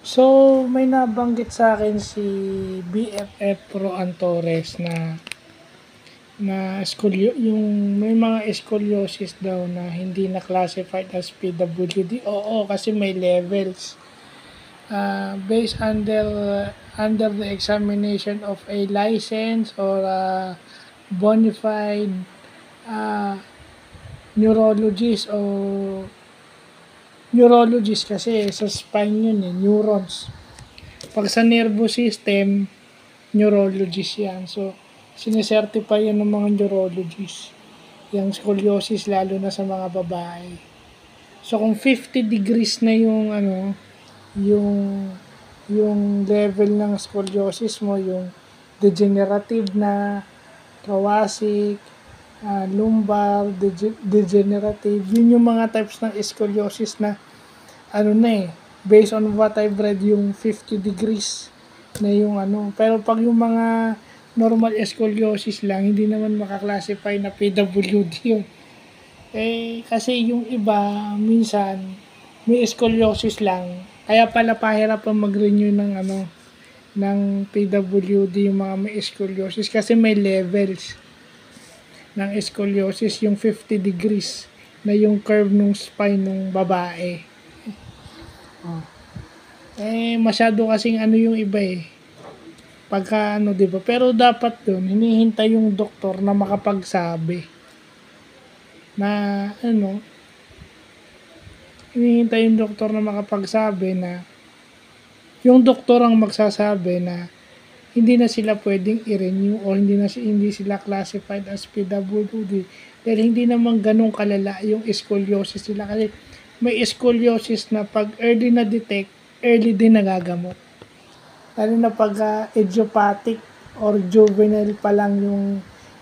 So, may nabanggit sa akin si BFF Pro Antores na yung may mga scoliosis daw na hindi na classified as PWD. Oo, kasi may levels. Based under the examination of a license or bona fide uh, neurologist o neurologist kasi sa spine yun neurons. Pag sa nervous system, neurologist yan. So, sinisertify yan ng mga neurologist. Yung scoliosis lalo na sa mga babae. So, kung 50 degrees na yung yung yung level ng scoliosis mo, yung degenerative na thoracic, lumbar, degenerative, yun yung mga types ng scoliosis na based on what I've read, yung 50 degrees na yung pero pag yung mga normal scoliosis lang, hindi naman makaklasify na PWD yun. Kasi yung iba, minsan, may scoliosis lang, kaya pala pahirapan mag-renew ng PWD yung mga may scoliosis kasi may levels ng scoliosis, yung 50 degrees na yung curve ng spine ng babae. Masyado kasing yung iba pagka diba? Pero dapat doon, hinihintay yung doktor na makapagsabi na hinihintay yung doktor na makapagsabi na yung doktor ang magsasabi na hindi na sila pwedeng i-renew o hindi sila classified as PWD dahil hindi naman ganun kalala yung scoliosis nila kasi may scoliosis na pag early na detect, early din nagagamot. Lalo na pag idiopathic or juvenile pa lang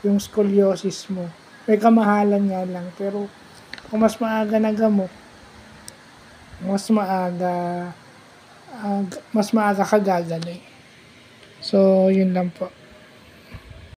yung scoliosis mo. May kamahalan nga lang pero kung mas maaga nagamot, mas maaga ka gagaling. So, yun lang po.